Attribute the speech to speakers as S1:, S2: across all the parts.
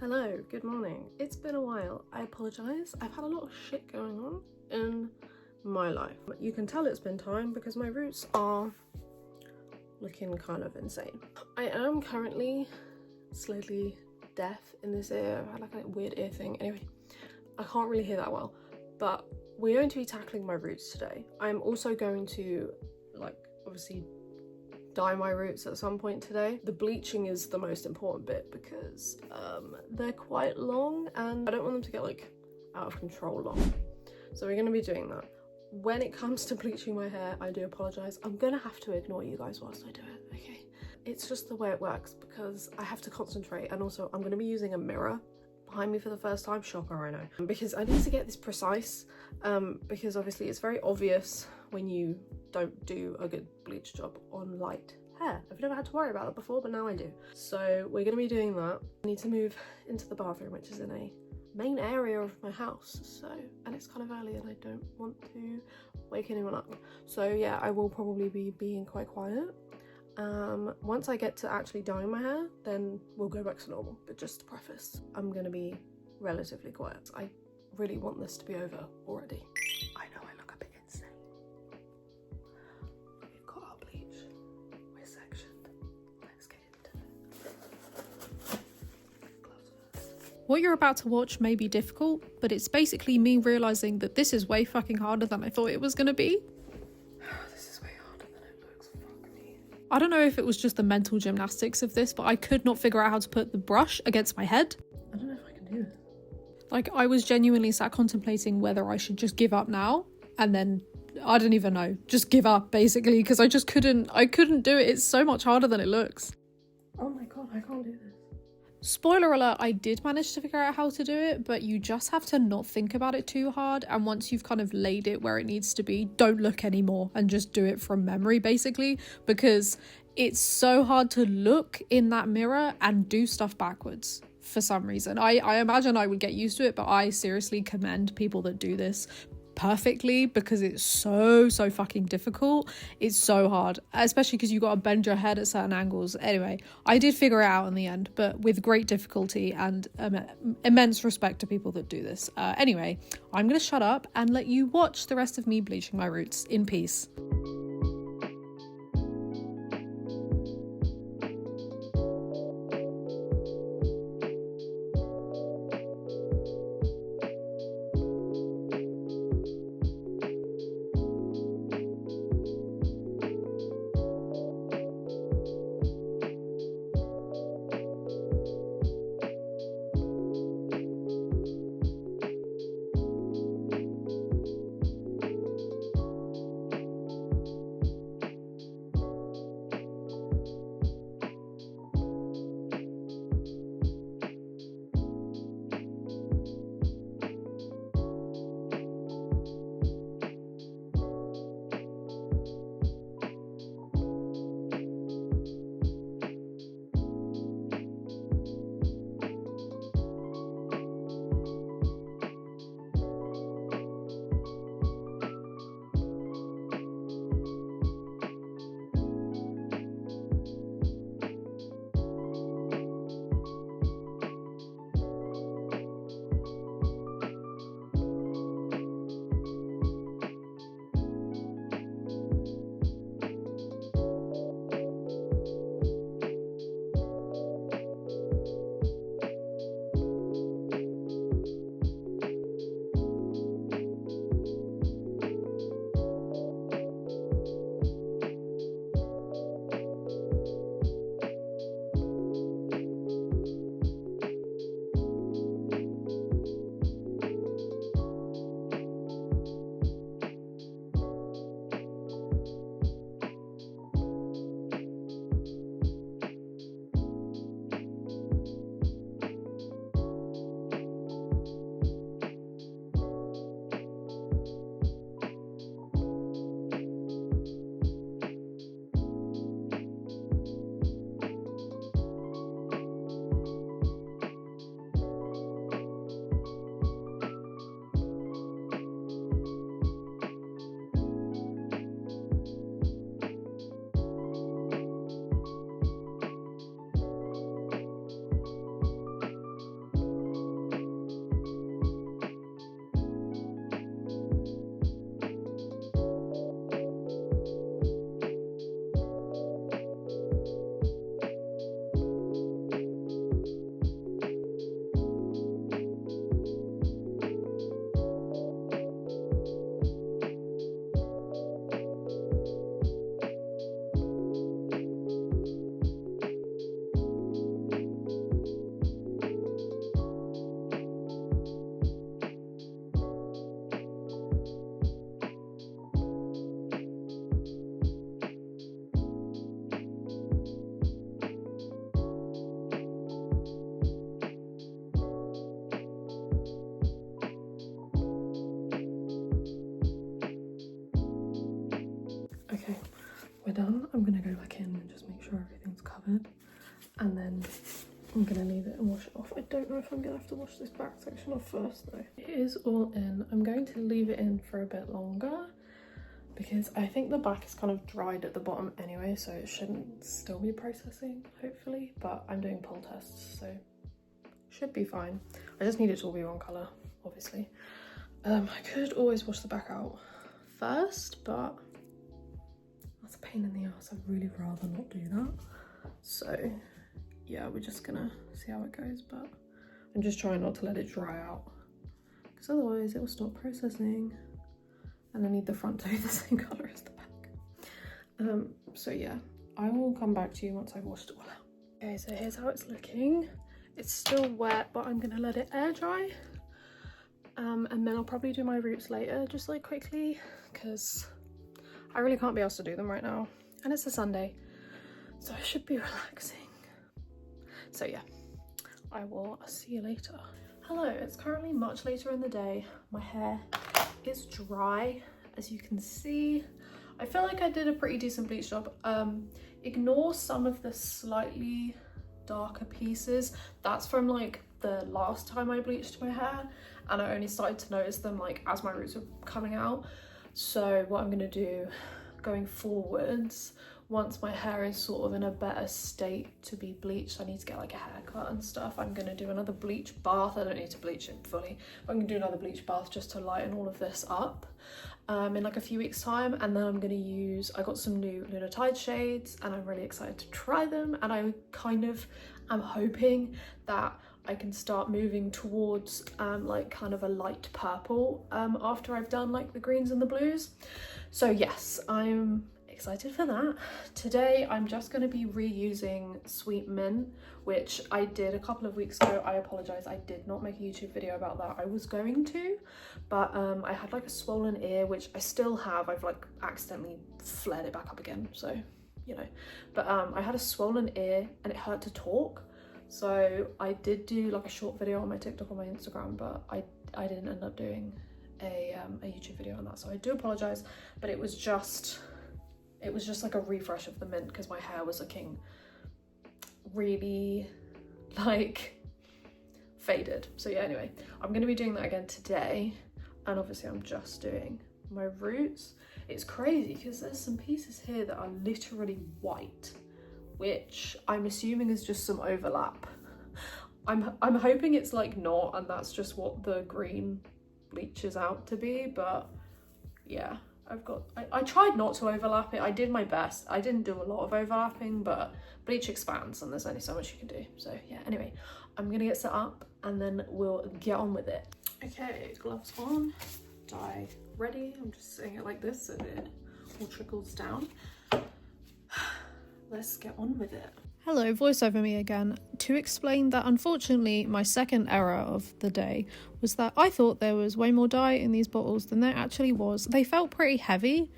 S1: Hello, good morning. It's been a while. I apologise. I've had a lot of shit going on in my life. You can tell it's been time because my roots are looking kind of insane. I am currently slightly deaf in this ear. I had like a weird ear thing. Anyway, I can't really hear that well, but we're going to be tackling my roots today. I'm also going to obviously dye my roots at some point today. The bleaching is the most important bit because they're quite long and I don't want them to get like out of control long. So we're going to be doing that. When it comes to bleaching my hair, I do apologise. I'm going to have to ignore you guys whilst I do it, okay? It's just the way it works because I have to concentrate, and also I'm going to be using a mirror behind me for the first time. Shocker, I know. Because I need to get this precise because obviously it's very obvious when you don't do a good bleach job on light hair. I've never had to worry about that before, but now I do. So we're going to be doing that. I need to move into the bathroom, which is in a main area of my house, and it's kind of early and I don't want to wake anyone up. So yeah, I will probably be being quite quiet. Once I get to actually dyeing my hair, then we'll go back to normal. But just to preface, I'm going to be relatively quiet. I really want this to be over already. I know I look a bit insane. We've got our bleach. We're sectioned. Let's get into it. Gloves first.
S2: What you're about to watch may be difficult, but it's basically me realising that this is way fucking harder than I thought it was going to be.
S1: This is way harder than it looks. Fuck me.
S2: I don't know if it was just the mental gymnastics of this, but I could not figure out how to put the brush against my head.
S1: I don't know if I can do this.
S2: Like, I was genuinely sat contemplating whether I should just give up now and then, I don't even know, just give up basically, because I just couldn't do it. It's so much harder than it looks.
S1: Oh my god, I can't do this.
S2: Spoiler alert, I did manage to figure out how to do it, but you just have to not think about it too hard, and once you've kind of laid it where it needs to be, don't look anymore and just do it from memory basically, because it's so hard to look in that mirror and do stuff backwards for some reason. I imagine I would get used to it, but I seriously commend people that do this perfectly because it's so fucking difficult. It's so hard, especially because you got to bend your head at certain angles. Anyway, I did figure it out in the end, but with great difficulty and immense respect to people that do this. Anyway, I'm gonna shut up and let you watch the rest of me bleaching my roots in peace.
S1: done, I'm gonna go back in and just make sure everything's covered, and then I'm gonna leave it and wash it off. I don't know if I'm gonna have to wash this back section off first though. It is all in. I'm going to leave it in for a bit longer because I think the back is kind of dried at the bottom anyway, so it shouldn't still be processing, hopefully, but I'm doing pull tests, so should be fine. I just need it to all be one colour, obviously. I could always wash the back out first, but that's a pain in the ass. I'd really rather not do that. So yeah, we're just gonna see how it goes, but I'm just trying not to let it dry out because otherwise it will stop processing. And I need the front to be the same colour as the back. So yeah, I will come back to you once I've washed it all out. Okay, so here's how it's looking. It's still wet, but I'm gonna let it air dry. And then I'll probably do my roots later, just like quickly, because I really can't be asked to do them right now. And it's a Sunday, so I should be relaxing. So yeah, I will see you later. Hello, it's currently much later in the day. My hair is dry, as you can see. I feel like I did a pretty decent bleach job. Ignore some of the slightly darker pieces. That's from like the last time I bleached my hair, and I only started to notice them like as my roots were coming out. So what I'm gonna do going forwards, once my hair is sort of in a better state to be bleached, I need to get like a haircut and stuff. I'm gonna do another bleach bath. I don't need to bleach it fully, but I'm gonna do another bleach bath just to lighten all of this up in like a few weeks time. And then I'm gonna use, I got some new Lunar Tide shades and I'm really excited to try them, and I kind of am hoping that I can start moving towards like kind of a light purple after I've done like the greens and the blues. So yes, I'm excited for that. Today I'm just going to be reusing Sweet Mint, which I did a couple of weeks ago. I apologize, I did not make a YouTube video about that. I was going to, but I had like a swollen ear, which I still have. I've like accidentally flared it back up again, so you know. But I had a swollen ear and it hurt to talk, so I did do like a short video on my TikTok or my Instagram, but I didn't end up doing a YouTube video on that, so I do apologize. But it was just like a refresh of the mint because my hair was looking really like faded. So yeah, anyway, I'm going to be doing that again today, and obviously I'm just doing my roots. It's crazy because there's some pieces here that are literally white, which I'm assuming is just some overlap. I'm hoping it's like not, and that's just what the green bleaches out to be. But yeah, I tried not to overlap it. I did my best. I didn't do a lot of overlapping, but bleach expands and there's only so much you can do. So yeah, anyway, I'm gonna get set up and then we'll get on with it. Okay, gloves on, dye ready. I'm just saying it like this so that it all trickles down. Let's get on with it.
S2: Hello, voiceover me again, to explain that unfortunately my second error of the day was that I thought there was way more dye in these bottles than there actually was. They felt pretty heavy,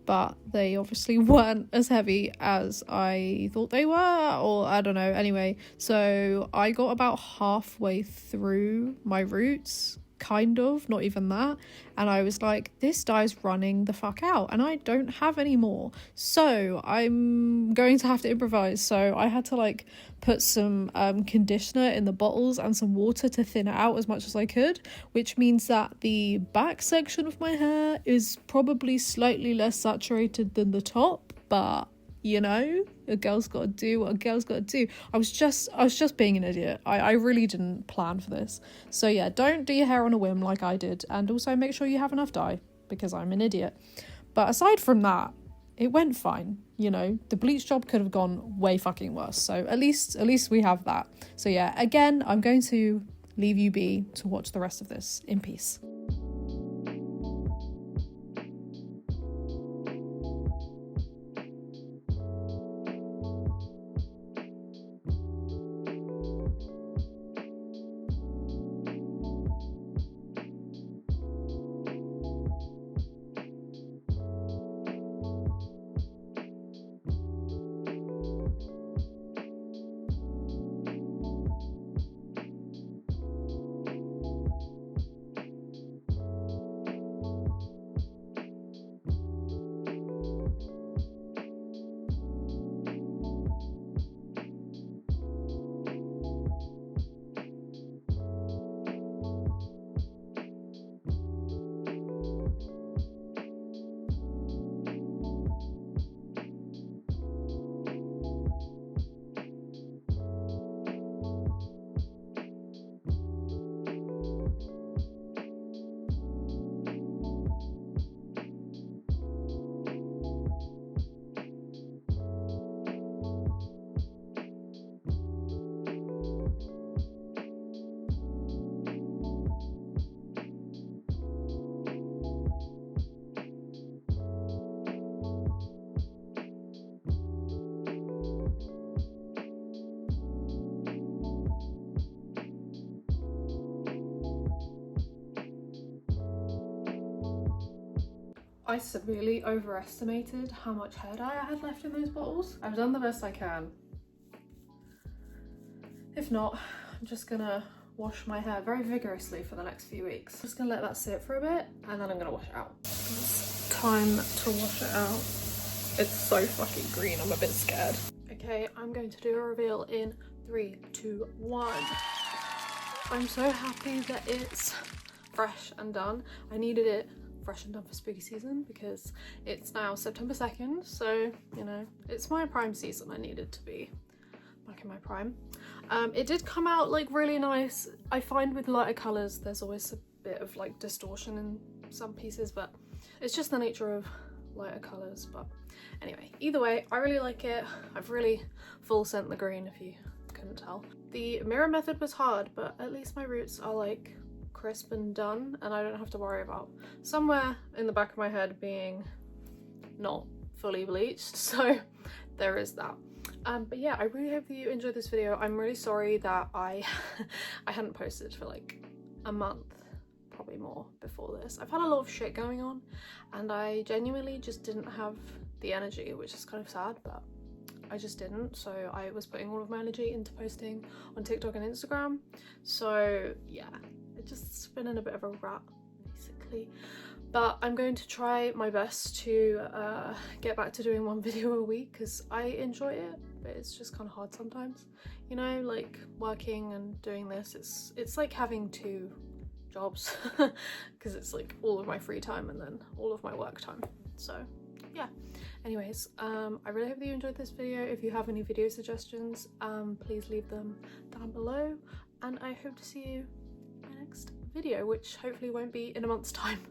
S2: but they obviously weren't as heavy as I thought they were, or I don't know. Anyway, so I got about halfway through my roots, kind of, not even that, and I was like, this dye's running the fuck out and I don't have any more, so I'm going to have to improvise. So I had to like put some conditioner in the bottles and some water to thin it out as much as I could, which means that the back section of my hair is probably slightly less saturated than the top, but you know, a girl's got to do what a girl's got to do. I was just being an idiot. I really didn't plan for this. So yeah, don't do your hair on a whim like I did, and also make sure you have enough dye because I'm an idiot. But aside from that, it went fine. You know, the bleach job could have gone way fucking worse. So at least we have that. So yeah, again, I'm going to leave you be to watch the rest of this in peace.
S1: I severely overestimated how much hair dye I had left in those bottles. I've done the best I can. If not, I'm just gonna wash my hair very vigorously for the next few weeks. Just gonna let that sit for a bit and then I'm gonna wash it out. It's time to wash it out. It's so fucking green, I'm a bit scared. Okay, I'm going to do a reveal in 3, 2, 1. I'm so happy that it's fresh and done. I needed it fresh and done for spooky season because it's now September 2nd, so you know, it's my prime season. I needed to be back in my prime. It did come out like really nice. I find with lighter colours there's always a bit of like distortion in some pieces, but it's just the nature of lighter colours. But anyway, either way, I really like it. I've really full sent the green if you couldn't tell. The mirror method was hard, but at least my roots are like crisp and done and I don't have to worry about somewhere in the back of my head being not fully bleached, so there is that. But yeah, I really hope that you enjoyed this video. I'm really sorry that I hadn't posted for like a month, probably more, before this. I've had a lot of shit going on and I genuinely just didn't have the energy, which is kind of sad, but I just didn't. So I was putting all of my energy into posting on TikTok and Instagram. So yeah, it's just been in a bit of a rut basically. But I'm going to try my best to get back to doing one video a week because I enjoy it, but it's just kind of hard sometimes. You know, like working and doing this, it's like having 2 jobs because it's like all of my free time and then all of my work time. So yeah, anyways, I really hope that you enjoyed this video. If you have any video suggestions, please leave them down below and I hope to see you in my next video, which hopefully won't be in a month's time.